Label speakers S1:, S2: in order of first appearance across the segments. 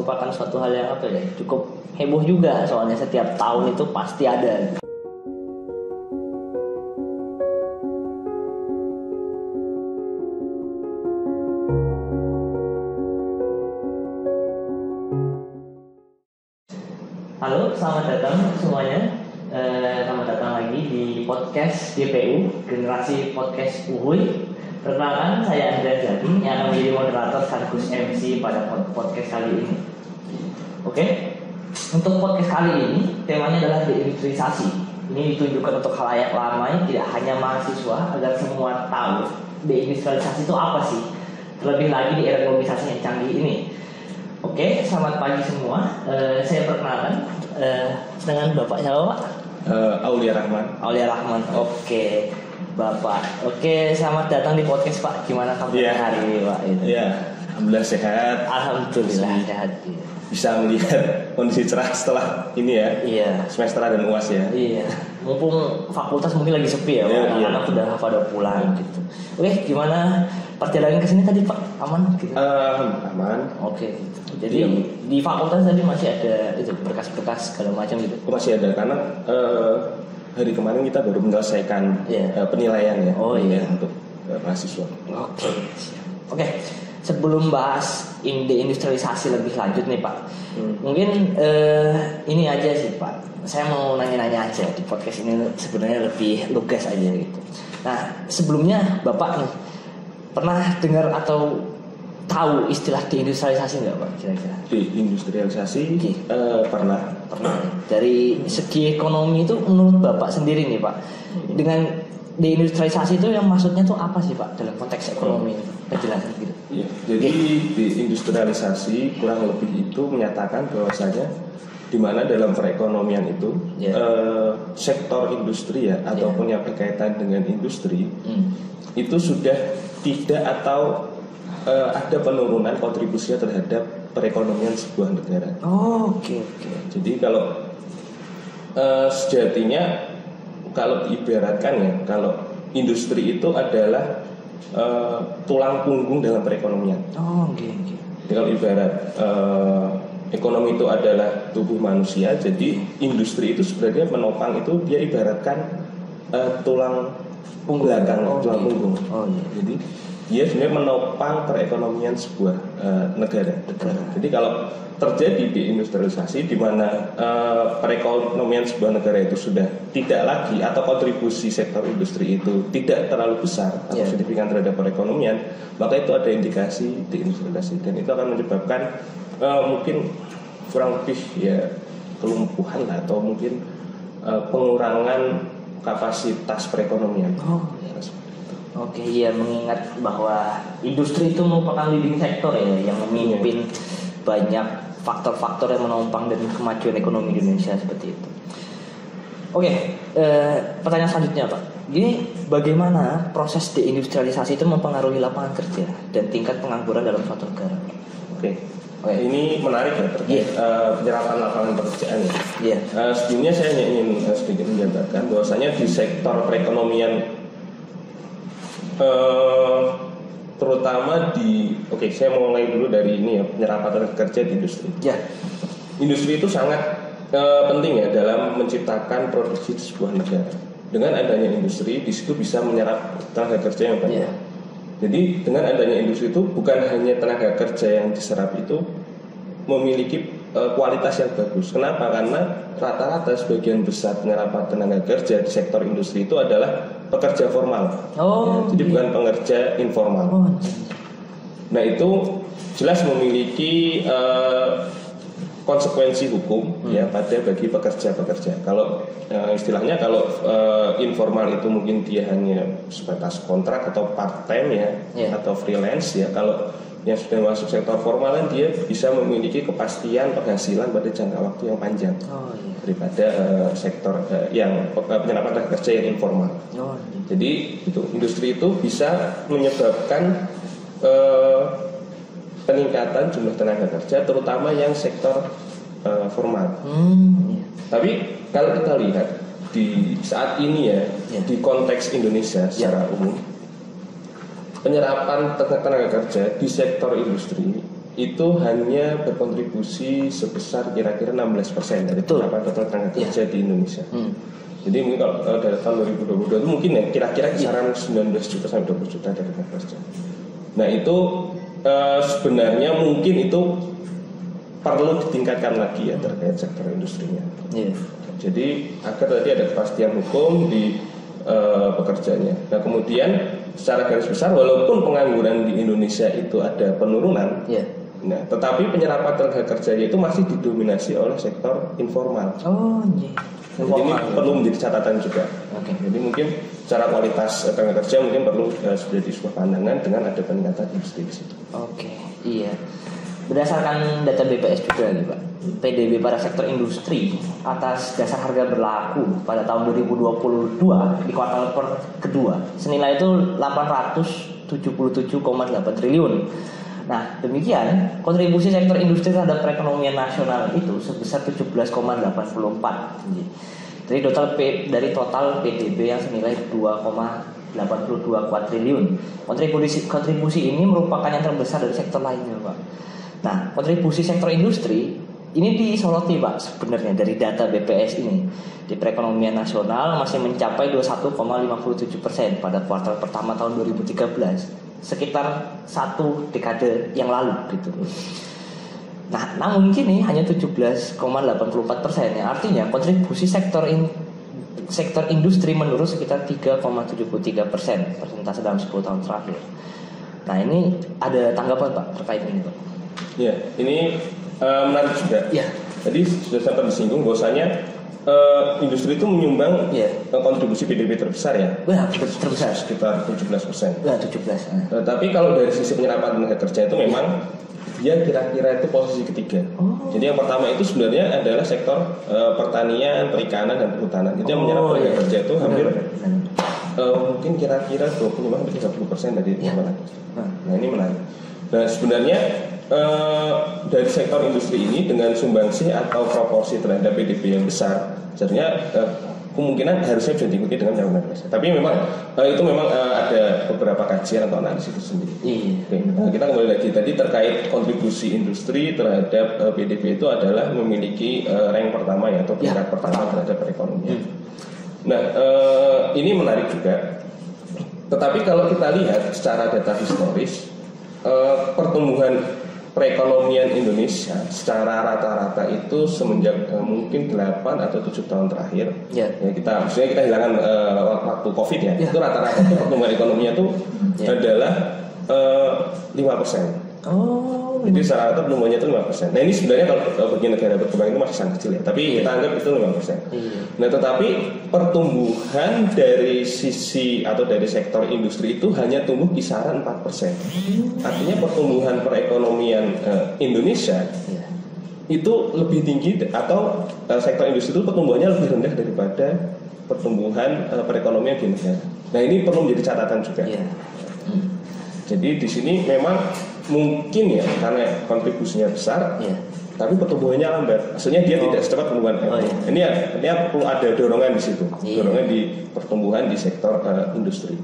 S1: merupakan suatu hal yang cukup heboh juga, soalnya setiap tahun itu pasti ada. Halo, selamat datang semuanya. Selamat datang lagi di podcast GPU, Generasi Podcast Uhuy. Perkenalkan, saya Andrea Jati yang akan menjadi moderator sekaligus MC pada podcast kali ini. Oke, untuk podcast kali ini temanya adalah deindustrialisasi. Ini ditujukan untuk khalayak ramai, tidak hanya mahasiswa, agar semua tahu deindustrialisasi itu apa sih. Terlebih lagi di era globalisasi yang canggih ini. Oke, selamat pagi semua. Saya perkenalkan dengan Bapak siapa, Pak?
S2: Aulia Rahman.
S1: Aulia Rahman. Oke, Bapak. Oke, selamat datang di podcast, Pak. Gimana kabarnya hari ini, Pak?
S2: Iya, alhamdulillah sehat.
S1: Alhamdulillah sehat.
S2: Bisa melihat kondisi cerah setelah ini ya.
S1: Iya.
S2: Semester dan UAS ya.
S1: Iya. Mumpung fakultas mungkin lagi sepi ya, Pak. Anak-anak udah pada pulang gitu. Oke, gimana perjalanan ke sini tadi, Pak? Aman gitu?
S2: Aman.
S1: Oke. Jadi di fakultas tadi masih ada itu berkas-berkas segala macam gitu.
S2: Masih ada karena hari kemarin kita baru menyelesaikan penilaian ya.
S1: Oh iya.
S2: Untuk mahasiswa.
S1: Oke. Oke. Sebelum bahas deindustrialisasi lebih lanjut nih, Pak. Mungkin ini aja sih, Pak. Saya mau nanya-nanya aja di podcast ini, sebenarnya lebih lugas aja gitu. Nah, sebelumnya Bapak nih pernah dengar atau tahu istilah deindustrialisasi nggak, Pak? Kira-kira?
S2: Deindustrialisasi pernah.
S1: Dari segi ekonomi itu menurut Bapak sendiri nih, Pak, dengan deindustrialisasi itu yang maksudnya tuh apa sih, Pak, dalam konteks ekonomi? Penjelasan gitu.
S2: Iya. Jadi deindustrialisasi kurang lebih itu menyatakan bahwasanya di mana dalam perekonomian itu sektor industri ataupun yang berkaitan dengan industri itu sudah tidak atau ada penurunan kontribusinya terhadap perekonomian sebuah negara.
S1: Oke.
S2: Jadi kalau sejatinya kalau diibaratkan kalau industri itu adalah tulang punggung dalam perekonomian.
S1: Oke.
S2: Jadi kalau ibarat ekonomi itu adalah tubuh manusia, jadi industri itu sebenarnya menopang itu dia ibaratkan tulang belakang, tulang punggung. Jadi dia sebenarnya menopang perekonomian sebuah negara. Jadi kalau terjadi deindustrialisasi di mana perekonomian sebuah negara itu sudah tidak lagi atau kontribusi sektor industri itu tidak terlalu besar atau signifikan terhadap perekonomian, maka itu ada indikasi deindustrialisasi dan itu akan menyebabkan mungkin kurang lebih kelumpuhan atau mungkin pengurangan kapasitas perekonomian.
S1: Oke, iya, mengingat bahwa industri itu merupakan leading sektor yang memimpin banyak faktor-faktor yang menopang dan kemajuan ekonomi Indonesia seperti itu. Oke, pertanyaan selanjutnya, Pak. Jadi bagaimana proses deindustrialisasi itu mempengaruhi lapangan kerja dan tingkat pengangguran dalam suatu negara?
S2: Oke. Ini menarik ya terkait penyerapan lapangan pekerjaan ya. Sebelumnya saya ingin sedikit menjabarkan bahwasanya di sektor perekonomian terutama saya mau mulai dulu dari ini penyerapan tenaga kerja di industri. Industri itu sangat penting dalam menciptakan produksi di sebuah negara. Dengan adanya industri, di situ bisa menyerap tenaga kerja yang banyak. Jadi dengan adanya industri itu bukan hanya tenaga kerja yang diserap itu memiliki kualitas yang bagus. Kenapa? Karena rata-rata sebagian besar penyerapan tenaga kerja di sektor industri itu adalah pekerja formal. Jadi bukan pekerja informal. Nah itu jelas memiliki konsekuensi hukum bagi pekerja-pekerja. Kalau istilahnya kalau informal itu mungkin dia hanya sebatas kontrak atau part time atau freelance Kalau yang sudah masuk sektor formal kan dia bisa memiliki kepastian penghasilan pada jangka waktu yang panjang daripada sektor yang penyerapan tenaga kerja yang informal. Jadi itu industri itu bisa menyebabkan peningkatan jumlah tenaga kerja terutama yang sektor formal. Tapi kalau kita lihat di saat ini di konteks Indonesia secara umum, penyerapan tenaga kerja di sektor industri itu hanya berkontribusi sebesar kira-kira 16% dari total tenaga kerja di Indonesia. Jadi mungkin kalau dari tahun 2022 itu mungkin ya kira-kira kisaran 19 juta sampai 20 juta dari tenaga kerja. Nah itu sebenarnya mungkin itu perlu ditingkatkan lagi ya terkait sektor industrinya. Jadi agar tadi ada kepastian hukum di pekerjanya. Nah kemudian secara garis besar walaupun pengangguran di Indonesia itu ada penurunan, nah tetapi penyerapan tenaga kerja itu masih didominasi oleh sektor informal. Jadi ini perlu menjadi catatan juga. Jadi mungkin secara kualitas tenaga kerja mungkin perlu menjadi sebuah pandangan dengan ada peningkatan industri di situ.
S1: Berdasarkan data BPS juga nih Pak, PDB pada sektor industri atas dasar harga berlaku pada tahun 2022 di kuartal kedua senilai itu 877,8 triliun. Nah demikian kontribusi sektor industri terhadap perekonomian nasional itu sebesar 17,84. Dari total PDB yang senilai 2,82 triliun. Kontribusi ini merupakan yang terbesar dari sektor lainnya Pak. Nah, kontribusi sektor industri ini disoroti Pak sebenarnya dari data BPS ini di perekonomian nasional masih mencapai 21,57% pada kuartal pertama tahun 2013, sekitar satu dekade yang lalu gitu. Nah, namun kini hanya 17,84%, yang artinya kontribusi sektor industri menurun sekitar 3,73% persentase dalam 10 tahun terakhir. Nah, ini ada tanggapan Pak terkait ini Pak?
S2: Ya, ini menarik juga. Tadi sudah sempat disinggung bahwasanya industri itu menyumbang kontribusi PDB terbesar ya.
S1: Terbesar
S2: sekitar 17%.
S1: 17.
S2: Tapi kalau dari sisi penyerapan tenaga kerja itu memang dia kira-kira itu posisi ketiga. Jadi yang pertama itu sebenarnya adalah sektor pertanian, perikanan dan perhutanan. Itu yang menyerap tenaga kerja itu hampir mungkin kira-kira 25-30% dari tenaga kerja. Nah ini menarik. Nah sebenarnya dari sektor industri ini dengan sumbangsi atau proporsi terhadap PDB yang besar, sebenarnya kemungkinan harusnya bisa diikuti dengan yang lain. Tapi memang itu memang ada beberapa kajian atau analisis itu sendiri. Kita kembali lagi tadi terkait kontribusi industri terhadap PDB itu adalah memiliki rank pertama ya atau peringkat pertama terhadap perekonomian. Nah ini menarik juga. Tetapi kalau kita lihat secara data historis pertumbuhan perekonomian Indonesia secara rata-rata itu semenjak mungkin 8 atau 7 tahun terakhir kita hilangkan waktu Covid ya. Itu rata-rata itu pertumbuhan ekonominya itu adalah 5%. Jadi secara rata pertumbuhannya itu 5%. Nah ini sebenarnya kalau bagi negara berkembang itu masih sangat kecil ya. Tapi kita anggap itu 5%. Nah tetapi pertumbuhan dari sisi atau dari sektor industri itu hanya tumbuh kisaran 4%. Artinya pertumbuhan perekonomian Indonesia itu lebih tinggi atau sektor industri itu pertumbuhannya lebih rendah daripada pertumbuhan perekonomian di negara. Nah ini perlu menjadi catatan juga. Jadi di sini memang mungkin ya karena kontribusinya besar, tapi pertumbuhannya lambat. Maksudnya dia tidak secepat pertumbuhan. Ini perlu ada dorongan di situ, dorongan di pertumbuhan di sektor industri.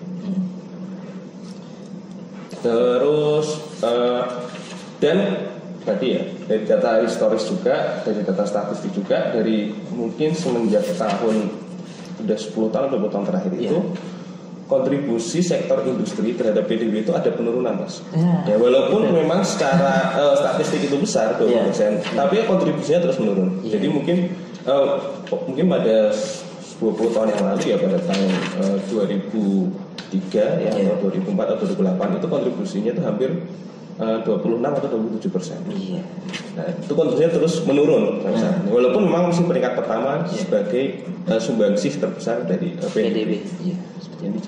S2: Terus dan tadi ya dari data historis juga, dari data statistik juga, dari mungkin semenjak tahun sudah 10 tahun 20 tahun terakhir itu. Kontribusi sektor industri terhadap PDB itu ada penurunan Mas. Ya walaupun memang secara statistik itu besar 20%, tapi kontribusinya terus menurun. Jadi mungkin pada 20 tahun yang lalu ya pada tahun 2003 ya atau 2004 atau 2008 itu kontribusinya itu hampir 26 atau 27%. Nah, itu kontribusinya terus menurun. Walaupun memang masih peringkat pertama sebagai sumbangsi terbesar dari PDB. Ini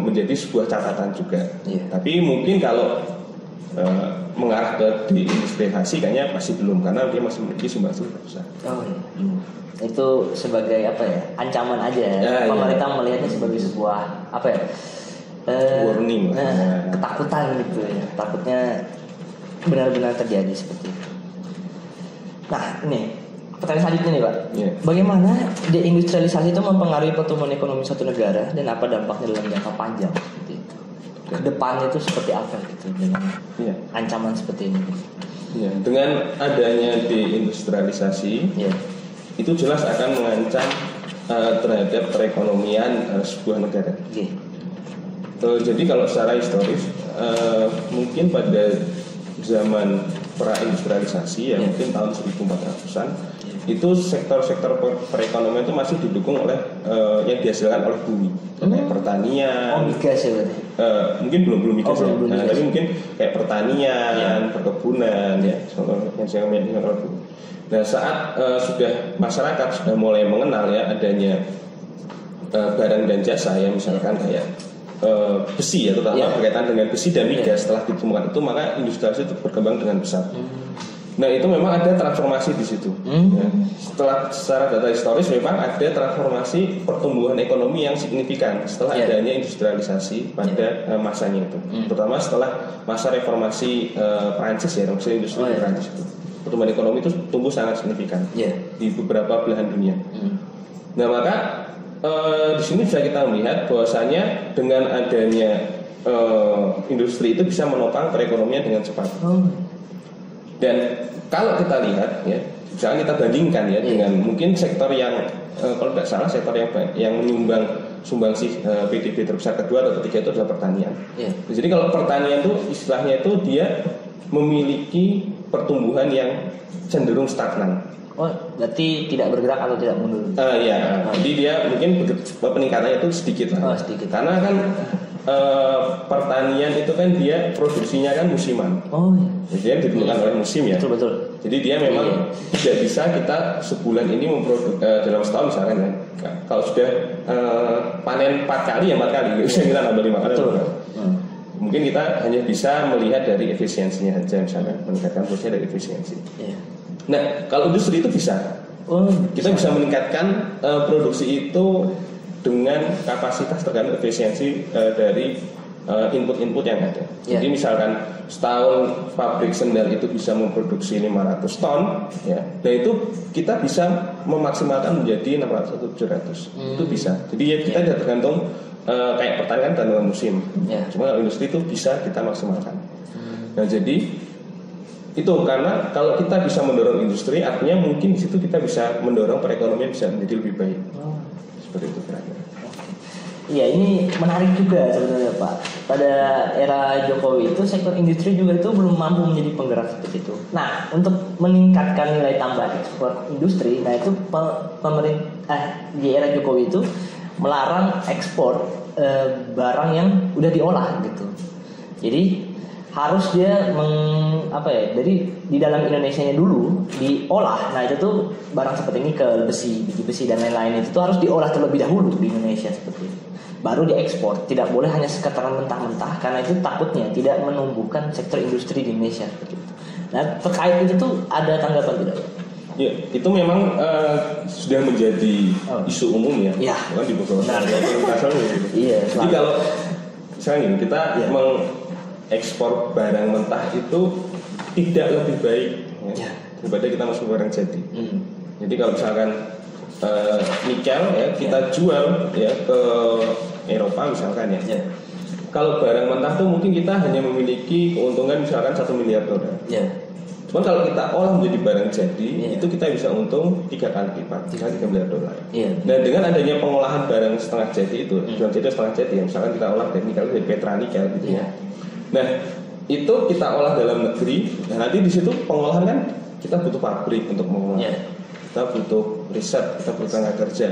S2: menjadi sebuah catatan juga. Tapi mungkin kalau mengarah ke diindustrialisasi kayaknya masih belum karena dia masih memiliki sumbangsi terbesar.
S1: Itu sebagai apa ya? Ancaman aja. Pemerintah melihatnya sebagai sebuah apa ya?
S2: Warning,
S1: ketakutan gitu ya. Takutnya benar-benar terjadi seperti itu. Nah, ini pertanyaan selanjutnya nih Pak. Bagaimana deindustrialisasi itu mempengaruhi pertumbuhan ekonomi suatu negara dan apa dampaknya dalam jangka panjang? ke depan itu seperti apa gitu dengan ancaman seperti ini.
S2: Ya, dengan adanya deindustrialisasi, itu jelas akan mengancam terhadap perekonomian sebuah negara. Jadi kalau secara historis, mungkin pada zaman pra-industrialisasi mungkin tahun 1400-an, itu sektor-sektor perekonomian itu masih didukung oleh yang dihasilkan oleh bumi, kayak pertanian.
S1: Migas ya berarti?
S2: Mungkin belum migas tapi mungkin kayak pertanian, perkebunan yang dihasilkan oleh bumi. Nah, saat sudah masyarakat sudah mulai mengenal adanya barang dan jasa yang misalkan kayak besi terutama berkaitan dengan besi dan migas setelah ditemukan itu, maka industrialisasi itu berkembang dengan pesat. Nah, itu memang ada transformasi di situ. Setelah secara data historis memang ada transformasi pertumbuhan ekonomi yang signifikan setelah adanya industrialisasi pada masanya itu. Terutama setelah masa reformasi Prancis reformasi industri di Prancis itu. Pertumbuhan ekonomi itu tumbuh sangat signifikan di beberapa belahan dunia. Nah, maka di sini bisa kita melihat bahwasanya dengan adanya industri itu bisa menopang perekonomian dengan cepat. Dan kalau kita lihat misalnya kita bandingkan dengan mungkin sektor yang kalau tidak salah sektor yang menyumbang sumbangsih PDB terbesar kedua atau ketiga itu adalah pertanian. Jadi kalau pertanian itu istilahnya itu dia memiliki pertumbuhan yang cenderung stagnan.
S1: Oh, berarti tidak bergerak atau tidak mundur?
S2: Jadi dia mungkin peningkatannya itu sedikit lah.
S1: Sedikit.
S2: Karena kan pertanian itu kan dia produksinya kan musiman. Jadi dia ditentukan oleh musim ya.
S1: Betul.
S2: Jadi dia memang tidak bisa kita sebulan ini dalam setahun misalkan kalau sudah panen 4 kali 4 kali, bisa kita nambah 5 kali. Mungkin kita hanya bisa melihat dari efisiensinya saja, misalkan meningkatkan prosesnya dari efisiensi. Nah, kalau industri itu bisa. Kita bisa meningkatkan produksi itu dengan kapasitas tergantung efisiensi dari input-input yang ada. Jadi misalkan setahun pabrik sendal itu bisa memproduksi 500 ton, dan itu kita bisa memaksimalkan menjadi 600 atau 700. Itu bisa. Jadi kita tidak tergantung kayak pertanian dan musim. Cuma kalau industri itu bisa kita maksimalkan. Nah, jadi itu karena kalau kita bisa mendorong industri, artinya mungkin di situ kita bisa mendorong perekonomian bisa menjadi lebih baik. Seperti itu kira-kira.
S1: Iya, ini menarik juga sebenarnya Pak. Pada era Jokowi itu sektor industri juga itu belum mampu menjadi penggerak seperti itu. Nah, untuk meningkatkan nilai tambah ekspor industri, nah itu pemerintah di era Jokowi itu melarang ekspor barang yang udah diolah gitu. Jadi harus dia dari di dalam Indonesianya dulu diolah. Nah, itu tuh barang seperti ini ke biji besi dan lain-lain itu tuh harus diolah terlebih dahulu di Indonesia seperti itu. Baru diekspor, tidak boleh hanya sekedar mentah-mentah karena itu takutnya tidak menumbuhkan sektor industri di Indonesia seperti itu. Nah, terkait itu tuh ada tanggapan tidak?
S2: Ya, itu memang sudah menjadi isu umum ya. Kan di beberapa internasional gitu. Jadi kalau misalnya kita mengekspor barang mentah itu tidak lebih baik daripada kita masuk barang jadi. Jadi kalau misalkan nikel kita jual ke Eropa misalkan kalau barang mentah tuh mungkin kita hanya memiliki keuntungan misalkan $1 miliar. Cuman kalau kita olah menjadi barang jadi itu kita bisa untung 3 kali lipat, $3 miliar. Dan dengan adanya pengolahan barang setengah jadi itu, barang jadi setengah jadi misalkan kita olah dari nikel dari petranikel gitu Nah, itu kita olah dalam negeri. Nah, nanti di situ pengolahan kan kita butuh pabrik untuk mengolah. Kita butuh riset, kita butuh tenaga kerja.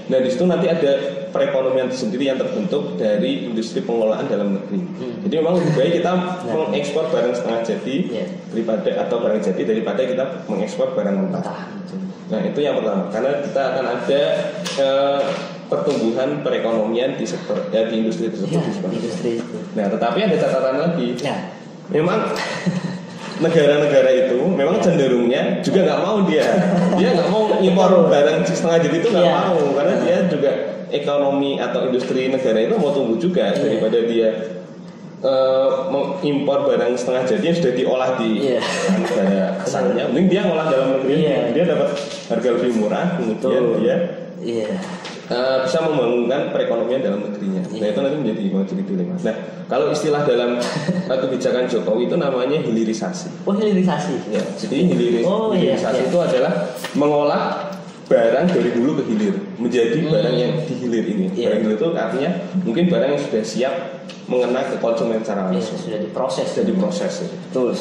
S2: Nah, di situ nanti ada perekonomian sendiri yang terbentuk dari industri pengolahan dalam negeri. Jadi memang lebih baik kita mengekspor barang setengah jadi barang jadi daripada kita mengekspor barang mentah. Nah, itu yang pertama. Karena kita akan ada pertumbuhan perekonomian di sektor di industri tersebut. Nah, tetapi ada catatan lagi. Memang negara-negara itu memang cenderungnya juga nggak mau dia nggak mau impor barang setengah jadi itu nggak mau, karena dia juga ekonomi atau industri negara itu mau tumbuh juga daripada dia mengimpor barang setengah jadi yang sudah diolah di negara asalnya. Mending dia ngolah dalam negeri, dia dapat harga lebih murah, kemudian dia bisa membangunkan perekonomian dalam negerinya. Nah itu nanti menjadi dilema. Nah kalau istilah dalam kebijakan Jokowi itu namanya hilirisasi.
S1: Oh hilirisasi.
S2: Ya, jadi hilirisasi itu adalah mengolah barang dari hulu ke hilir menjadi barang yang dihilir ini. Barang hilir itu artinya mungkin barang yang sudah siap mengena ke konsumen secara langsung.
S1: Sudah diproses.
S2: Ya.
S1: Betul.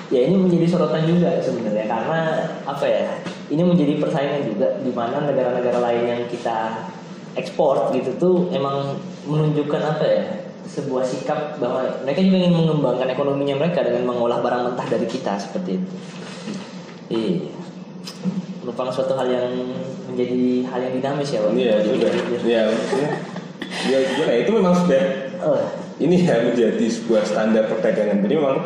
S1: Ya ini menjadi sorotan juga sebenarnya karena apa ya? Ini menjadi persaingan juga di mana negara-negara lain yang kita ekspor gitu tuh emang menunjukkan apa ya? Sebuah sikap bahwa mereka juga ingin mengembangkan ekonominya mereka dengan mengolah barang mentah dari kita seperti itu. Iya. Merupakan suatu hal yang menjadi hal yang dinamis ya, Pak.
S2: Iya, sudah. Ya, itu memang sudah ini ya menjadi sebuah standar perdagangan. Jadi memang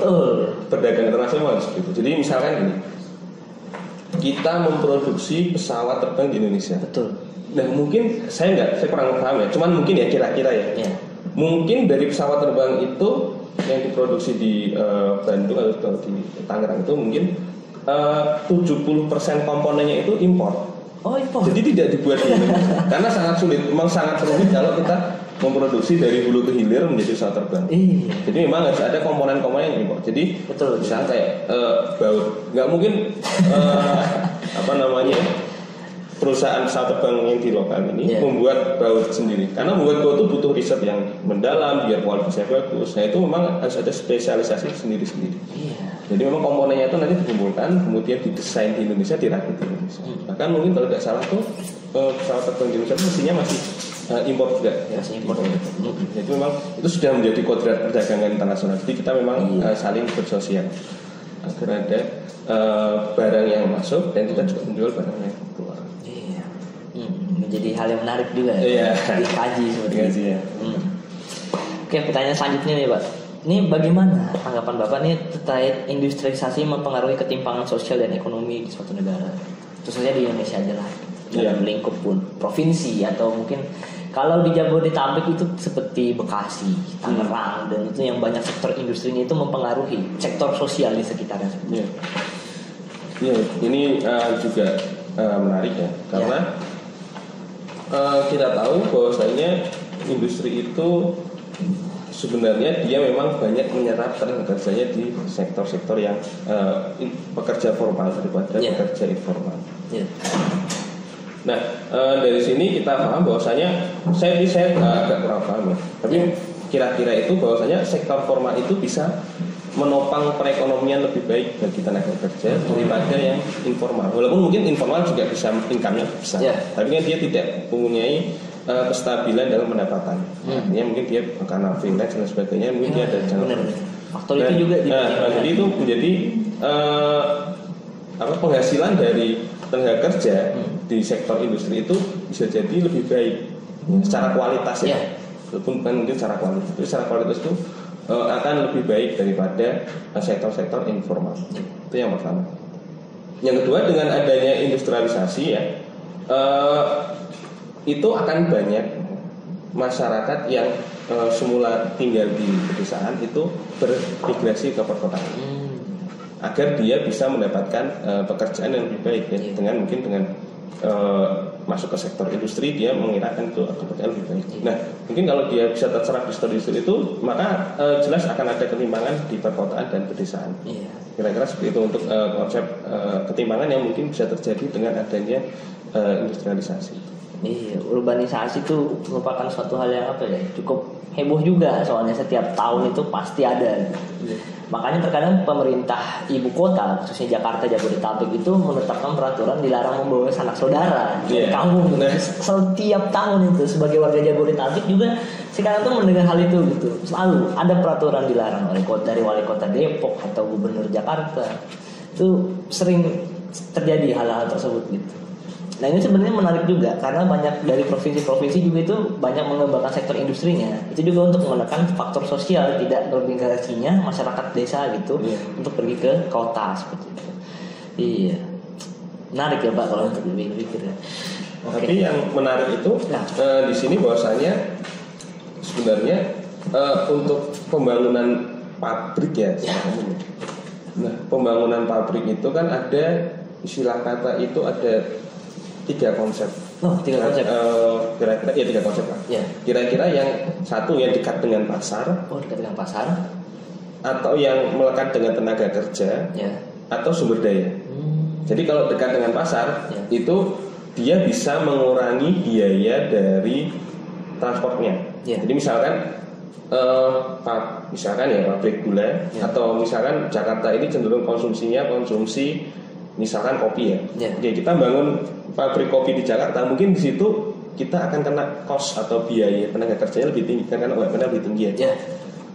S2: perdagangan internasional seperti itu. Jadi misalkan ini kita memproduksi pesawat terbang di Indonesia.
S1: Betul.
S2: Nah mungkin saya kurang paham ya. Cuman mungkin ya kira-kira ya. Mungkin dari pesawat terbang itu yang diproduksi di Bandung atau di Tangerang itu mungkin 70% komponennya itu impor.
S1: Oh impor.
S2: Jadi tidak dibuat di Indonesia karena sangat sulit. Memang sangat rumit kalau kita memproduksi dari hulu ke hilir menjadi pesawat terbang. Jadi memang harus ada komponen-komponen yang impor. Jadi misalnya kayak baut, nggak mungkin perusahaan pesawat terbang yang di lokal ini membuat baut sendiri. Karena membuat baut itu butuh riset yang mendalam biar kualitasnya bagus. Nah itu memang harus ada spesialisasi sendiri-sendiri. Jadi memang komponennya itu nanti dikumpulkan, kemudian didesain di Indonesia, dirakit di Indonesia. Bahkan mungkin kalau tidak salah tuh pesawat terbang di Indonesia mesinnya masih impor juga.
S1: Masih impor.
S2: Jadi memang itu sudah menjadi kodrat perdagangan internasional. Jadi kita memang saling bersosial agar ada barang yang masuk dan kita juga menjual barang yang keluar.
S1: Menjadi hal yang menarik juga ya. Dikaji seperti itu. Oke, pertanyaan selanjutnya nih Pak. Ini bagaimana tanggapan Bapak nih terkait industrialisasi mempengaruhi ketimpangan sosial dan ekonomi di suatu negara, khususnya di Indonesia aja lah, dalam lingkup pun provinsi atau mungkin kalau di Jabodetabek itu seperti Bekasi, Tangerang dan itu yang banyak sektor industrinya itu mempengaruhi sektor sosial di sekitarnya.
S2: Ini juga menarik ya karena kita tahu bahwasanya industri itu sebenarnya dia memang banyak menyerap tenaga kerjanya di sektor-sektor yang pekerja formal daripada pekerja informal. Nah dari sini kita paham bahwasanya saya agak kurang paham ya. Tapi kira-kira itu bahwasanya sektor formal itu bisa menopang perekonomian lebih baik bagi tenaga kerja daripada yang informal. Walaupun mungkin informal juga bisa income-nya besar, tapi kan dia tidak mempunyai kestabilan dalam pendapatan. Artinya mungkin dia karena freelance dan sebagainya, mungkin dia ada jangka.
S1: Faktor itu juga.
S2: Jadi itu menjadi penghasilan dari tenaga kerja di sektor industri itu bisa jadi lebih baik secara kualitas ya. Walaupun bukan mungkin secara kualitas, tapi secara kualitas itu akan lebih baik daripada sektor-sektor informal. Itu yang pertama. Yang kedua, dengan adanya industrialisasi ya, itu akan banyak masyarakat yang semula tinggal di pedesaan itu bermigrasi ke perkotaan agar dia bisa mendapatkan pekerjaan yang lebih baik ya, dengan masuk ke sektor industri, dia mengirakan itu pekerjaan lebih baik. Nah, mungkin kalau dia bisa terserap di sektor industri itu, maka jelas akan ada ketimpangan di perkotaan dan pedesaan. Kira-kira seperti itu untuk konsep ketimpangan yang mungkin bisa terjadi dengan adanya industrialisasi.
S1: Urbanisasi itu merupakan suatu hal yang cukup heboh juga, soalnya setiap tahun itu pasti ada. Makanya terkadang pemerintah ibu kota, khususnya Jakarta, Jabodetabek itu menetapkan peraturan dilarang membawa sanak saudara ke kampung. Setiap tahun itu sebagai warga Jabodetabek juga sekarang tuh mendengar hal itu gitu. Selalu ada peraturan dilarang dari wali kota Depok atau gubernur Jakarta. Itu sering terjadi hal-hal tersebut gitu. Nah ini sebenarnya menarik juga karena banyak dari provinsi-provinsi juga itu banyak mengembangkan sektor industrinya. Itu juga untuk menekan faktor sosial, tidak bermigrasinya masyarakat desa gitu untuk pergi ke kota seperti itu. Menarik ya Pak kalau untuk dipikir ya.
S2: Tapi yang menarik itu di sini bahwasanya sebenarnya untuk pembangunan pabrik ya. Nah pembangunan pabrik itu kan ada istilah kata itu ada 3 konsep.
S1: Oh, 3 konsep.
S2: Kira-kira ya 3 konsep lah.
S1: Ya.
S2: Kira-kira yang satu yang dekat dengan pasar.
S1: Oh, dekat dengan pasar.
S2: Atau yang melekat dengan tenaga kerja.
S1: Ya.
S2: Atau sumber daya. Jadi kalau dekat dengan pasar, itu dia bisa mengurangi biaya dari transportnya. Jadi misalkan misalkan ya pabrik gula atau misalkan Jakarta ini cenderung konsumsi misalkan kopi ya. Oke, kita bangun pabrik kopi di Jakarta, mungkin di situ kita akan kena cost atau biaya tenaga kerjanya lebih tinggi karena UMR lebih tinggi ya.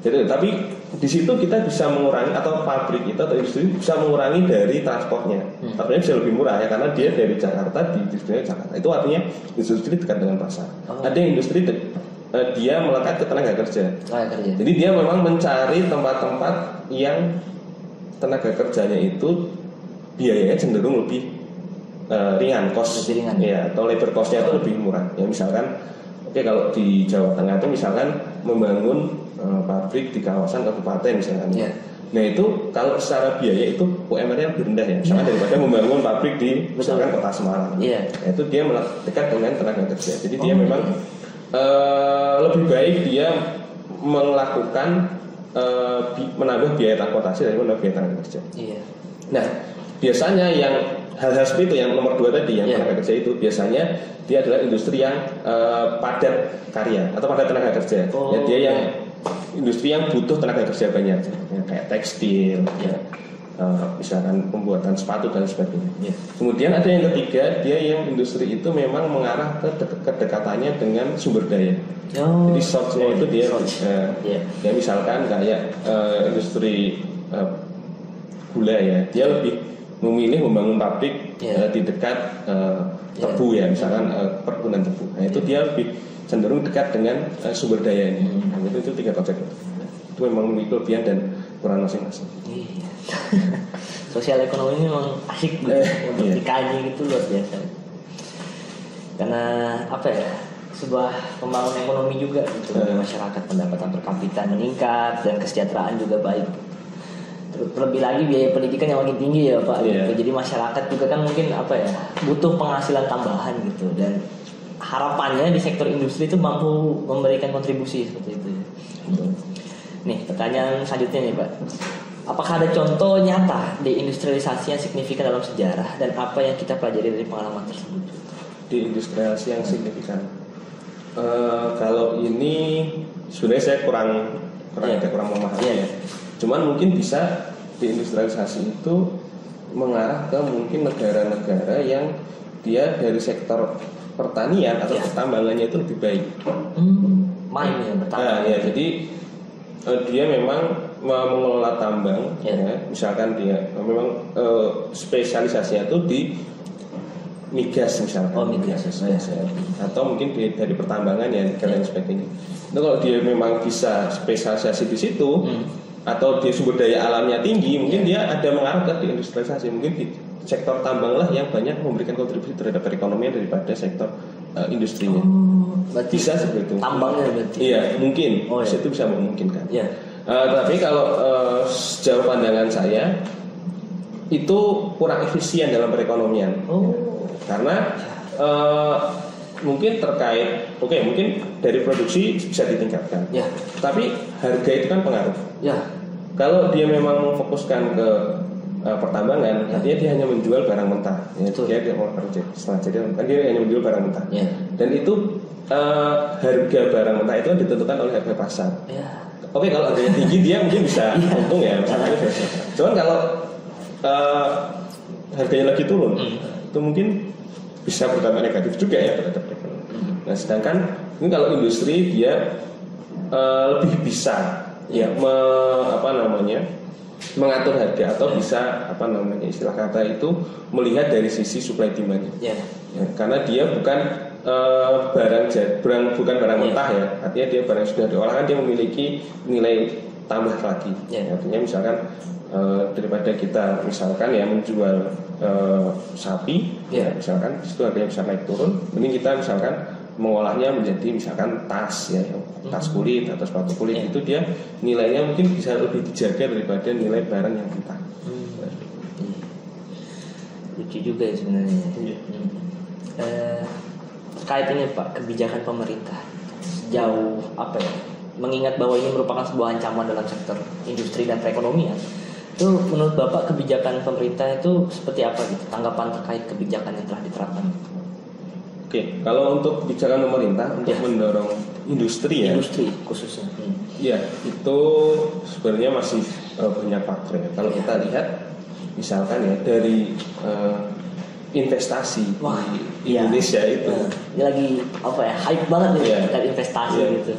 S2: Jadi tapi di situ kita bisa mengurangi atau pabrik itu atau industri bisa mengurangi dari transportnya. Transportnya bisa lebih murah ya karena dia dari Jakarta di Jakarta. Itu artinya industri dekat dengan pasar. Ada industri dia melekat ke tenaga kerja. Jadi dia memang mencari tempat-tempat yang tenaga kerjanya itu biayanya cenderung lebih ringan, ya, atau labor costnya itu lebih murah. Ya misalkan, kalau di Jawa Tengah itu misalkan membangun pabrik di kawasan kabupaten misalkan. Nah itu kalau secara biaya itu UMR-nya lebih rendah ya, misalkan daripada membangun pabrik di misalkan Kota Semarang. Itu dia dekat dengan tenaga kerja. Jadi dia memang lebih baik dia melakukan menambah biaya transportasi daripada menambah biaya tenaga kerja. Nah biasanya yang hal-hal seperti itu yang nomor 2 tadi yang tenaga kerja itu biasanya dia adalah industri yang padat karya atau padat tenaga kerja. Dia yang industri yang butuh tenaga kerja banyak, kayak tekstil, misalkan pembuatan sepatu dan sebagainya. Kemudian ada yang ketiga, dia yang industri itu memang mengarah ke kedekatannya dengan sumber daya. Jadi source-nya itu dia, ya misalkan kayak industri gula ya, dia lebih memilih membangun pabrik di dekat tebu ya, misalkan perkebunan tebu. Nah itu dia lebih cenderung dekat dengan sumber daya ini. Itu 3 konsep itu memang memiliki kelebihan dan kekurangan masing-masing.
S1: Sosial ekonomi ini memang asik untuk dikaji gitu, luar biasa. Karena apa ya, sebuah pembangunan ekonomi juga gitu, masyarakat pendapatan per kapita meningkat dan kesejahteraan juga baik. Terlebih lagi biaya pendidikan yang makin tinggi ya Pak. Gitu. Jadi masyarakat juga kan mungkin apa ya, butuh penghasilan tambahan gitu, dan harapannya di sektor industri itu mampu memberikan kontribusi seperti itu. Nih pertanyaan selanjutnya nih Pak, apakah ada contoh nyata di industrialisasi yang signifikan dalam sejarah dan apa yang kita pelajari dari pengalaman tersebut?
S2: Di industrialisasi yang signifikan, kalau ini sebenarnya saya kurang memahami ya. Cuman mungkin bisa diindustrialisasi itu mengarah ke mungkin negara-negara yang dia dari sektor pertanian atau pertambangannya itu lebih baik. Jadi dia memang mengelola tambang, misalkan dia memang spesialisasinya itu di migas misalkan, atau mungkin dari pertambangan dan sebagainya. Itu kalau dia memang bisa spesialisasi di situ, atau dia sumber daya alamnya tinggi, mungkin dia ada mengarah ke industrialisasi. Mungkin di sektor tambang lah yang banyak memberikan kontribusi terhadap perekonomian daripada sektor industrinya. Bisa seperti itu.
S1: Tambangnya berarti.
S2: Iya, mungkin. Itu bisa memungkinkan. Tapi kalau sejauh pandangan saya itu kurang efisien dalam perekonomian. Karena mungkin terkait, mungkin dari produksi bisa ditingkatkan. Tapi harga itu kan pengaruh. Kalau dia memang memfokuskan ke pertambangan, artinya dia hanya menjual barang mentah. Dia hanya menjual barang mentah. Dan itu harga barang mentah itu ditentukan oleh harga pasar. Kalau harganya tinggi dia mungkin bisa untung ya. Cuman kalau harganya lagi turun, itu mungkin bisa berdampak negatif juga ya terhadap ekonomi. Nah, sedangkan ini kalau industri dia lebih bisa mengatur harga atau bisa istilah kata itu melihat dari sisi supply demand. Karena dia bukan bukan barang mentah ya. Artinya dia barang sudah diolah, kan dia memiliki nilai tambah lagi. Artinya misalkan daripada kita misalkan ya menjual sapi, misalkan itu harganya bisa naik turun, mending kita misalkan mengolahnya menjadi misalkan tas tas kulit atau sepatu kulit, itu dia nilainya mungkin bisa lebih dijaga daripada nilai barang yang mentah.
S1: Lucu juga ya sebenarnya. terkait ini Pak, kebijakan pemerintah sejauh apa ya, mengingat bahwa ini merupakan sebuah ancaman dalam sektor industri dan perekonomian, itu menurut Bapak kebijakan pemerintah itu seperti apa gitu, tanggapan terkait kebijakan yang telah diterapkan?
S2: Oke, kalau untuk kebijakan pemerintah untuk mendorong industri
S1: khususnya,
S2: ya itu sebenarnya masih banyak faktor ya. Kalau kita lihat misalkan ya dari investasi di Indonesia itu,
S1: ini lagi apa ya, hype banget nih terkait investasi gitu.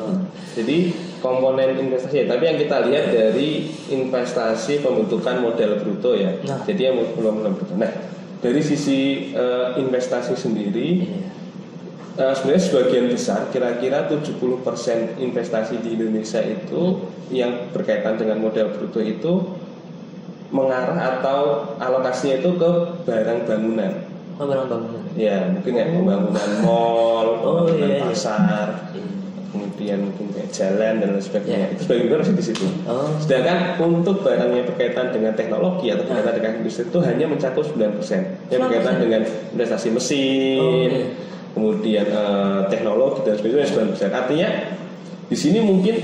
S2: Jadi komponen investasi, tapi yang kita lihat dari investasi pembentukan modal bruto ya. Jadi yang belum bruto. Nah, dari sisi investasi sendiri, sebenarnya sebagian besar, kira-kira 70% investasi di Indonesia itu yang berkaitan dengan modal bruto itu mengarah atau alokasinya itu ke barang bangunan.
S1: Barang bangunan.
S2: Ya, mungkin kayak pembangunan mall, pembangunan pasar, kemudian mungkin kayak jalan dan lain sebagainya. Itu sebagian besar masih di situ. Sedangkan untuk barang yang berkaitan dengan teknologi atau berkaitan dengan industri itu hanya mencakup 9%. Yang berkaitan dengan investasi mesin, kemudian teknologi dan sebagainya 9%. Artinya di sini mungkin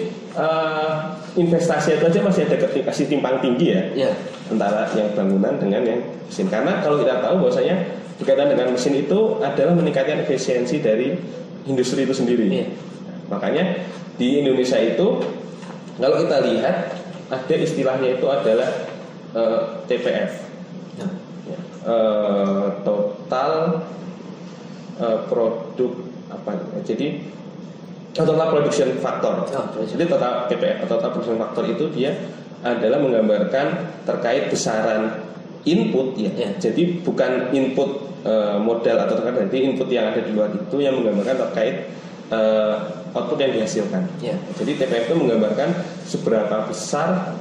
S2: investasi itu aja masih ada timpang tinggi ya, antara yang bangunan dengan yang mesin. Karena kalau kita tahu bahwasanya berkaitan dengan mesin itu adalah meningkatkan efisiensi dari industri itu sendiri. Makanya di Indonesia itu kalau kita lihat ada istilahnya itu adalah TPF, total produk apa? Jadi total production factor. Jadi total TPF atau total production factor itu dia adalah menggambarkan terkait besaran input ya. Jadi bukan input modal atau terkait dari input yang ada di luar itu yang menggambarkan terkait output yang dihasilkan. Jadi TPF itu menggambarkan seberapa besar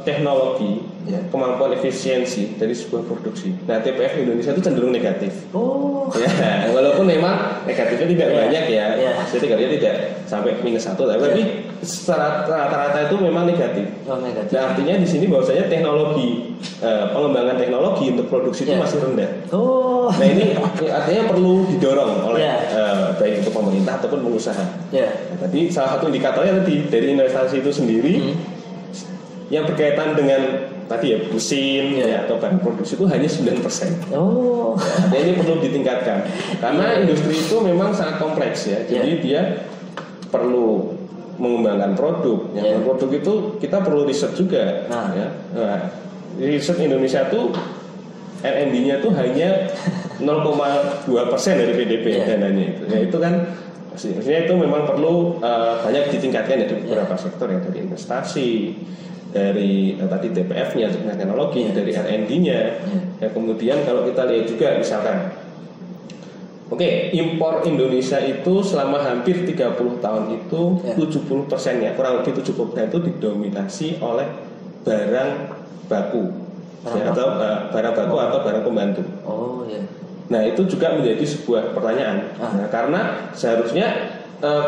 S2: teknologi, kemampuan efisiensi dari sebuah produksi. Nah, TPF Indonesia itu cenderung negatif. Walaupun memang negatifnya tidak banyak ya. Jadi kalau tidak sampai -1, tapi secara rata-rata itu memang negatif. Nah, artinya di sini bahwasanya teknologi, pengembangan teknologi untuk produksi itu masih rendah. Nah, ini artinya perlu didorong oleh baik itu pemerintah ataupun pengusaha. Nah, tadi salah satu indikatornya tadi dari investasi itu sendiri. Yang berkaitan dengan tadi ya mesin atau barang produksi itu hanya 9%. Nah, ini perlu ditingkatkan karena industri itu memang sangat kompleks ya. Jadi dia perlu mengembangkan produk. Produk itu kita perlu riset juga. Riset Indonesia tuh R&D-nya tuh hanya 0,2% dari PDB dananya itu. Ya itu kan maksudnya itu memang perlu banyak ditingkatkan dari beberapa sektor ya, dari investasi, dari tadi TPF-nya, teknologi, dari R&D-nya. Ya, kemudian kalau kita lihat juga misalkan impor Indonesia itu selama hampir 30 tahun itu 70%-nya, kurang lebih 70% itu didominasi oleh barang baku atau barang baku atau barang pembantu. Nah, itu juga menjadi sebuah pertanyaan. Nah, karena seharusnya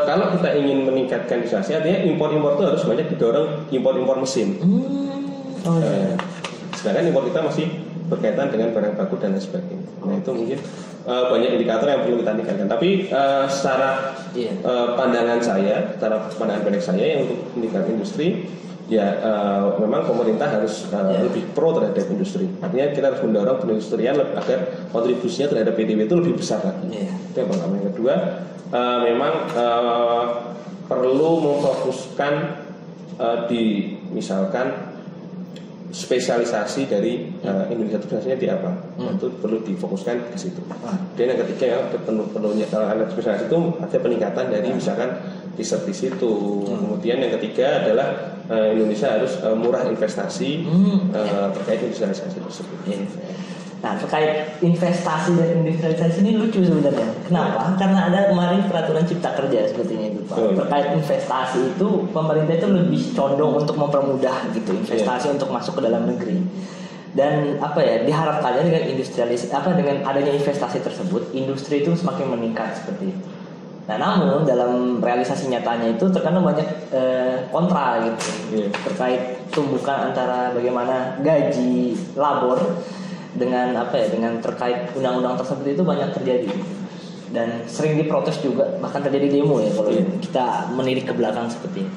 S2: kalau kita ingin meningkatkan investasi, artinya impor-impor itu harus banyak didorong impor-impor mesin. Sedangkan impor kita masih berkaitan dengan barang baku dan lain sebagainya. Nah, itu mungkin banyak indikator yang perlu kita tingkatkan. Tapi secara pandangan saya, secara pandangan pendek saya yang untuk meningkatkan industri, memang pemerintah harus lebih pro terhadap industri. Artinya kita harus mendorong perindustrian agar kontribusinya terhadap PDB itu lebih besar lagi. Itu yang pertama. Yang kedua, memang perlu memfokuskan di misalkan spesialisasi dari Indonesia itu biasanya di apa? Itu perlu difokuskan ke situ. Dan yang ketiga ya perlunya kalau ada spesialisasi itu ada peningkatan dari misalkan riset di situ. Kemudian yang ketiga adalah Indonesia harus murah investasi terkait industrialisasi tersebut.
S1: Nah, terkait investasi dan industrialisasi ini lucu sebenarnya. Kenapa? Karena ada kemarin peraturan cipta kerja sepertinya itu Pak. Terkait investasi itu pemerintah itu lebih condong untuk mempermudah gitu investasi untuk masuk ke dalam negeri. Dan diharapkannya dengan dengan adanya investasi tersebut, industri itu semakin meningkat seperti itu. Nah, namun dalam realisasi nyatanya itu terkadang banyak kontra gitu terkait tumbukan antara bagaimana gaji labor dengan dengan terkait undang-undang tersebut itu banyak terjadi dan sering diprotes juga, bahkan terjadi demo ya kalau kita menilik ke belakang seperti ini.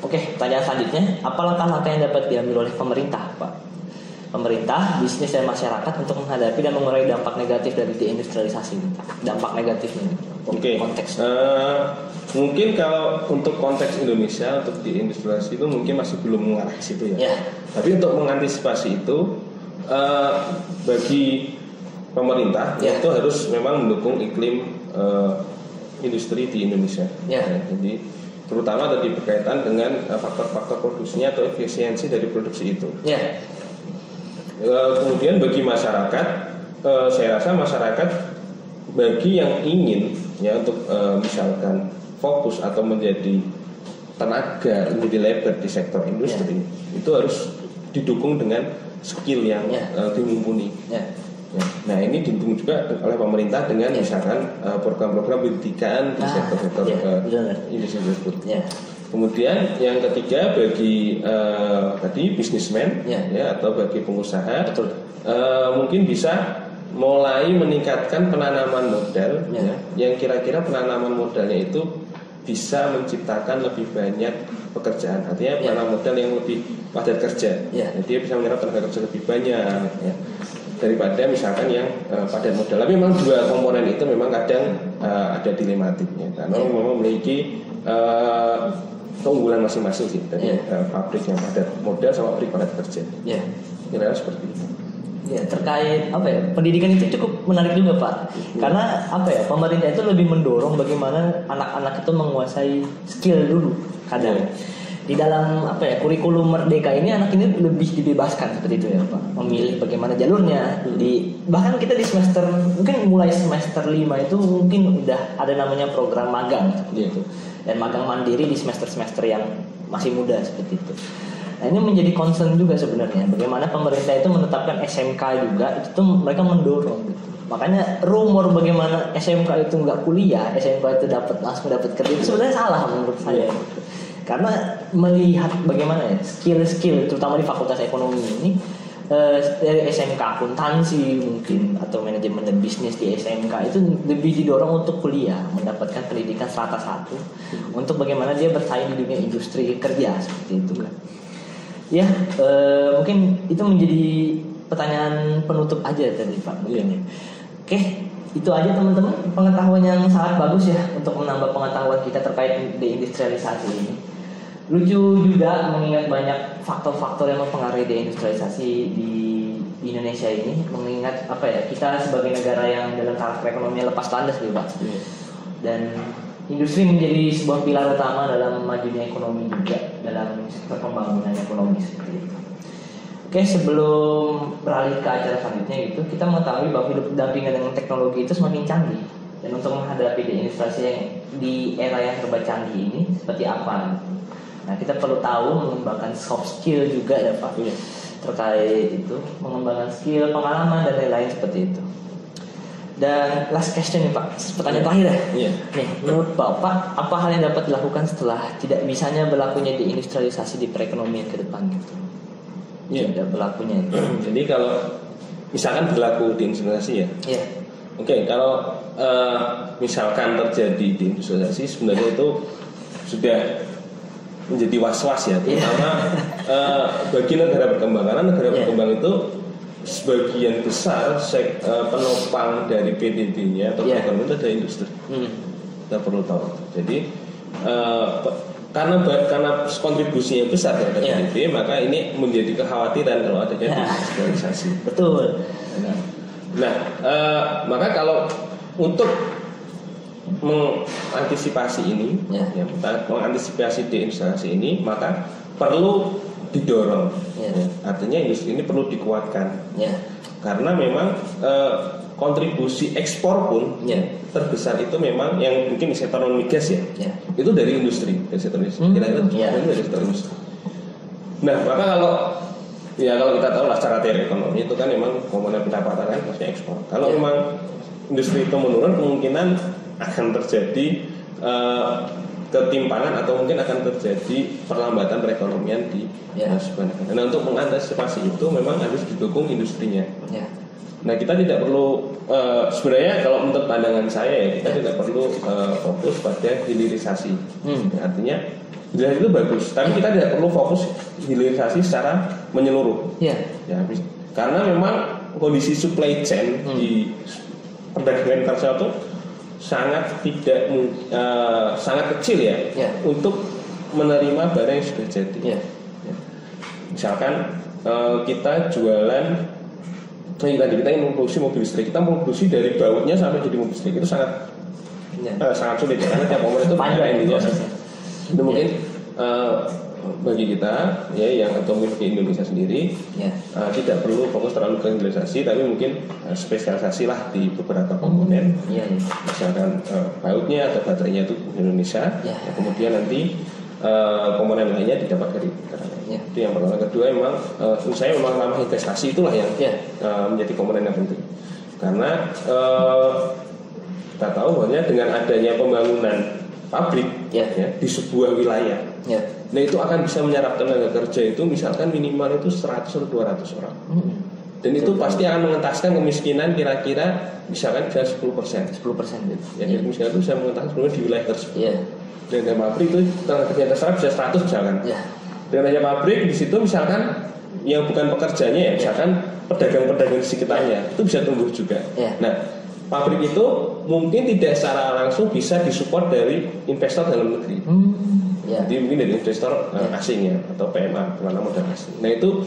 S1: Oke, pertanyaan selanjutnya, apa langkah-langkah yang dapat diambil oleh pemerintah, Pak? Pemerintah, bisnis dan masyarakat untuk menghadapi dan mengurangi dampak negatif dari deindustrialisasi. Dampak negatifnya.
S2: Oke.
S1: Konteks.
S2: Mungkin kalau untuk konteks Indonesia untuk deindustrialisasi itu mungkin masih belum mengarah ke situ ya. Tapi untuk mengantisipasi itu bagi pemerintah itu harus memang mendukung iklim industri di Indonesia. Jadi terutama tadi berkaitan dengan faktor-faktor produksinya atau efisiensi dari produksi itu. Kemudian bagi masyarakat, saya rasa masyarakat bagi yang ingin ya untuk misalkan fokus atau menjadi tenaga, menjadi labor di sektor industri itu harus didukung dengan skill yang dimumpuni. Nah ini didukung juga oleh pemerintah dengan misalkan program-program pendidikan di sektor-sektor industri tersebut. Kemudian yang ketiga bagi tadi bisnismen atau bagi pengusaha mungkin bisa mulai meningkatkan penanaman modal yang kira-kira penanaman modalnya itu bisa menciptakan lebih banyak pekerjaan. Artinya penanaman modal yang lebih padat kerja. Jadi dia bisa menyerap tenaga kerja lebih banyak daripada misalkan yang padat modal. Tapi memang dua komponen itu memang kadang ada dilematiknya karena memang memiliki keunggulan masing-masing sih dari pabrik yang padat modal sama pabrik padat kerja. Kira-kira seperti itu.
S1: Terkait pendidikan itu cukup menarik juga Pak. Karena pemerintah itu lebih mendorong bagaimana anak-anak itu menguasai skill dulu kadang. Di dalam kurikulum Merdeka ini anak ini lebih dibebaskan seperti itu ya Pak. Memilih bagaimana jalurnya. Bahkan kita di semester mungkin mulai semester 5 itu mungkin udah ada namanya program magang seperti itu. Dan magang mandiri di semester-semester yang masih muda seperti itu. Nah ini menjadi concern juga sebenarnya. Bagaimana pemerintah itu menetapkan SMK juga, itu mereka mendorong gitu. Makanya rumor bagaimana SMK itu nggak kuliah, SMK itu langsung dapat kerja itu sebenarnya salah menurut saya. Karena melihat bagaimana skill-skill terutama di Fakultas Ekonomi ini dari SMK akuntansi mungkin atau manajemen dan bisnis di SMK itu lebih didorong untuk kuliah, mendapatkan pendidikan strata 1 untuk bagaimana dia bersaing di dunia industri kerja seperti itu kan. Mungkin itu menjadi pertanyaan penutup aja tadi Pak. Oke, itu aja teman-teman, pengetahuan yang sangat bagus ya untuk menambah pengetahuan kita terkait deindustrialisasi ini. Lucu juga mengingat banyak faktor-faktor yang mempengaruhi deindustrialisasi di Indonesia ini, mengingat kita sebagai negara yang dalam taraf perekonomian lepas landas gitu Pak. Dan industri menjadi sebuah pilar utama dalam majunya ekonomi juga dalam sektor pembangunan ekonomi seperti itu. Oke, sebelum beralih ke acara selanjutnya kita mengetahui bahwa hidup berdampingan dengan teknologi itu semakin canggih. Dan untuk menghadapi deindustrialisasi yang di era yang serba canggih ini seperti apa? Nah, kita perlu tahu mengembangkan soft skill juga ya Pak. Terkait itu, mengembangkan skill, pengalaman dan lain-lain seperti itu. Dan last question nih Pak, pertanyaan terakhir ya. Nih, menurut Bapak apa hal yang dapat dilakukan setelah tidak bisanya berlakunya deindustrialisasi di perekonomian ke depan gitu? Tidak berlakunya.
S2: Jadi kalau misalkan berlaku deindustrialisasi ya. Oke, kalau misalkan terjadi deindustrialisasi sebenarnya itu sudah menjadi was-was ya, terutama bagi negara berkembang, karena negara berkembang itu sebagian besar penopang dari PDB-nya atau ekonomi itu ada industri. Kita perlu tahu. Jadi karena kontribusinya besar terhadap PDB, maka ini menjadi kekhawatiran kalau adanya deindustrialisasi.
S1: Betul.
S2: Nah, maka kalau untuk mengantisipasi ini, mengantisipasi deindustrialisasi ini, maka perlu didorong. Artinya industri ini perlu dikuatkan. Karena memang kontribusi ekspor pun terbesar itu memang yang mungkin di sektor non migas itu dari industri, dari sektor industri. Kira-kira dari sektor industri. Nah, maka kalau kita tahu lah secara teori ekonomi itu kan memang komponen pendapatan kan pasti ekspor. Kalau memang industri itu menurun, kemungkinan akan terjadi ketimpangan atau mungkin akan terjadi perlambatan perekonomian di sebuah negara. Nah, untuk mengantisipasi itu memang harus didukung industrinya. Nah, kita tidak perlu sebenarnya kalau menurut pandangan saya ya, kita tidak perlu fokus pada hilirisasi. Artinya hilirisasi itu bagus, tapi kita tidak perlu fokus hilirisasi secara menyeluruh. Karena memang kondisi supply chain di perdagangan internasional itu sangat kecil ya untuk menerima barang yang sudah jadi. Misalkan kita jualan, kita ingin memproduksi mobil listrik, kita memproduksi dari bautnya sampai jadi mobil listrik itu sangat sulit karena tiap momen itu panjang itu mungkin bagi kita ya yang atau mungkin di Indonesia sendiri tidak perlu fokus terlalu ke hilirisasi, tapi mungkin spesialisasi lah di beberapa komponen. Misalkan bautnya atau baterainya itu di Indonesia, kemudian nanti komponen lainnya didapat dari negara lain. Itu yang pertama. Kedua, memang menurut saya memang ramah investasi itulah yang menjadi komponen yang penting. Karena kita tahu bahwa dengan adanya pembangunan pabrik di sebuah wilayah, nah itu akan bisa menyerap tenaga kerja itu misalkan minimal itu 100 atau 200 orang. Dan itu pasti akan mengentaskan kemiskinan kira-kira misalkan bisa 10%. 10% gitu. Kemiskinan itu bisa mengentaskan di wilayah tersebut. Dengan pabrik itu tenaga kerja terserap bisa 100 misalkan. Dengan hanya pabrik di situ misalkan yang bukan pekerjanya ya misalkan pedagang-pedagang di sekitarnya itu bisa tumbuh juga. Nah, pabrik itu mungkin tidak secara langsung bisa disupport dari investor dalam negeri. Jadi mungkin dari investor asing ya atau PMA, penanam modal asing. Nah itu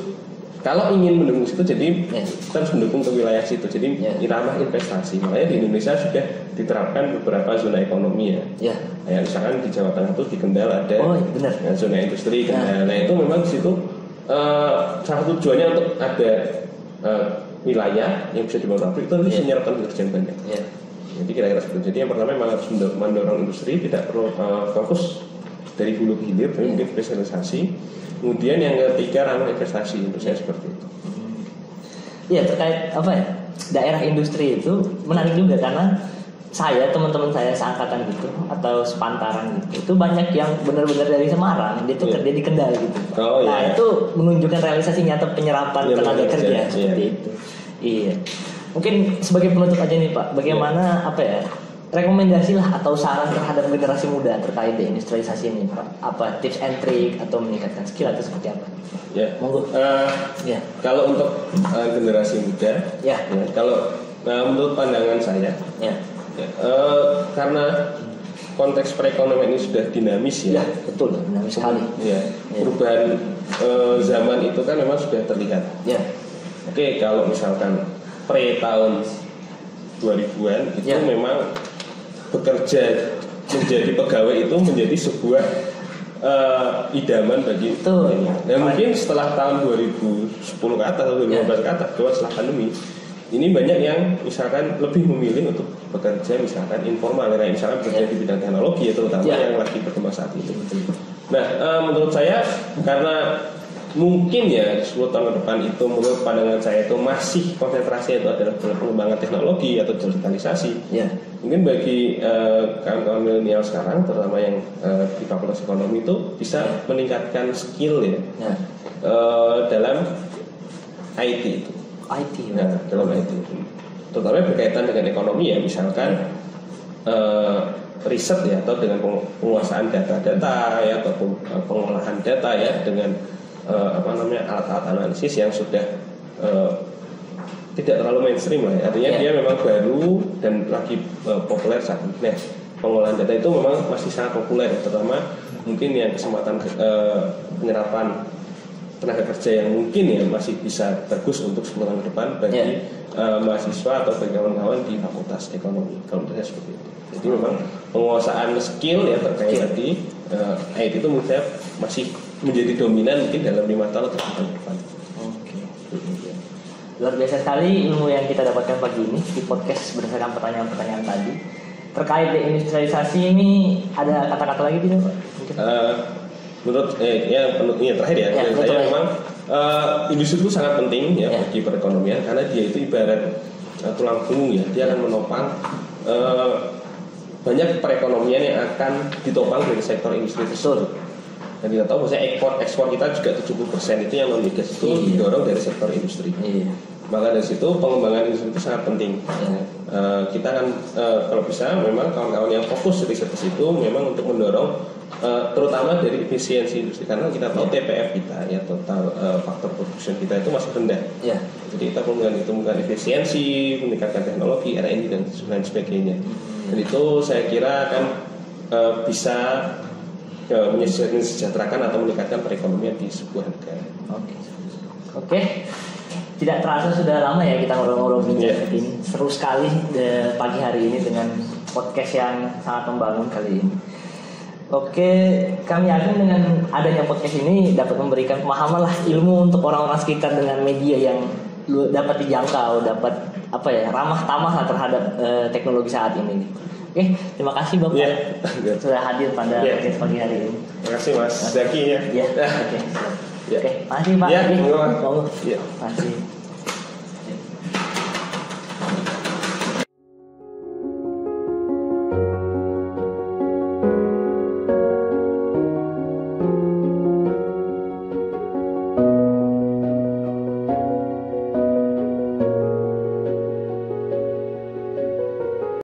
S2: kalau ingin mendukung situ, jadi kita harus mendukung ke wilayah situ. Jadi irama investasi. Makanya di Indonesia sudah diterapkan beberapa zona ekonomi ya. Kayak misalkan di Jawa Tengah itu di Kendal ada zona industri Kendal. Nah itu memang di situ salah satu tujuannya untuk ada wilayah yang bisa dibangun pabrik itu bisa menyerap pekerjaan banyak. Jadi kira-kira seperti itu. Jadi yang pertama memang harus mendorong industri, tidak perlu fokus dari hulu ke hilir, tapi mungkin spesialisasi. Kemudian yang ketiga ramah investasi, untuk saya seperti itu.
S1: Terkait daerah industri itu menarik juga karena teman-teman saya seangkatan gitu atau sepantaran gitu, itu banyak yang benar-benar dari Semarang, dia tuh kerja di Kendal gitu. Itu menunjukkan realisasi nyata penyerapan tenaga kerja seperti itu. Mungkin sebagai penutup aja nih Pak, bagaimana rekomendasi lah atau saran terhadap generasi muda terkait deindustrialisasi ini Pak? Apa tips and trick atau meningkatkan skill atau seperti apa? Monggo.
S2: Kalau untuk generasi muda, kalau menurut pandangan saya, karena konteks perekonomian ini sudah dinamis ya.
S1: Betul, dinamis sekali.
S2: Perubahan zaman itu kan memang sudah terlihat. Oke, kalau misalkan tahun 2000-an itu memang bekerja menjadi pegawai itu menjadi sebuah idaman bagi nah mungkin setelah tahun 2010 ke atas atau 2015 ke atas setelah pandemi ini banyak yang misalkan lebih memilih untuk bekerja misalkan informal, misalkan bekerja di bidang teknologi terutama yang lagi berkembang saat ini. Nah menurut saya karena mungkin ya 10 tahun ke depan itu menurut pandangan saya itu masih konsentrasinya itu adalah pengembangan teknologi atau digitalisasi. Mungkin bagi kawan-kawan milenial sekarang terutama yang di fakultas ekonomi itu bisa meningkatkan skill dalam IT itu. Dalam IT itu. Terutama berkaitan dengan ekonomi ya misalkan riset ya atau dengan penguasaan data-data ya atau pengolahan data ya dengan alat-alat analisis yang sudah tidak terlalu mainstream lah ya. Artinya dia memang baru dan lagi populer saat ini. Nah, pengolahan data itu memang masih sangat populer, terutama mungkin yang kesempatan penyerapan tenaga kerja yang mungkin ya masih bisa bagus untuk 10 tahun ke depan bagi mahasiswa atau bagi kawan-kawan di fakultas ekonomi. Kalau menurut saya seperti itu. Jadi memang penguasaan skill ya terkait tadi IT itu menurut saya masih menjadi dominan mungkin dalam 5 tahun atau 10 tahun ke depan.
S1: Luar biasa sekali ilmu yang kita dapatkan pagi ini di podcast berdasarkan pertanyaan-pertanyaan tadi. Terkait deindustrialisasi ini ada kata-kata lagi tidak Pak?
S2: Menurut terakhir ya, saya memang industri itu sangat penting ya bagi perekonomian karena dia itu ibarat tulang punggung ya, dia akan menopang banyak perekonomian yang akan ditopang dari sektor industri tersebut. Dan kita tahu bahwa ekspor kita juga 70% itu yang non migas itu didorong dari sektor industri. Maka dari situ pengembangan industri itu sangat penting. Kita kan kalau bisa memang kawan-kawan yang fokus riset ke situ memang untuk mendorong terutama dari efisiensi industri, karena kita tahu TPF kita ya total faktor production kita itu masih rendah. Jadi kita perlu menghitungkan efisiensi, meningkatkan teknologi, R&D dan lain sebagainya. Dan itu saya kira akan bisa mensejahterakan atau meningkatkan perekonomian di sebuah negara.
S1: Oke. Tidak terasa sudah lama ya kita ngobrol-ngobrol bincang ini. Seru sekali pagi hari ini dengan podcast yang sangat membangun kali ini. Oke, kami yakin dengan adanya podcast ini dapat memberikan pemahaman lah, ilmu untuk orang-orang sekitar dengan media yang dapat dijangkau, dapat ramah tamah lah terhadap teknologi saat ini. Oke, terima kasih Bapak sudah hadir pada podcast pagi hari ini.
S2: Terima kasih Mas Zaki ya.
S1: Oke, makasih Pak.
S2: Ya,
S1: Terima kasih.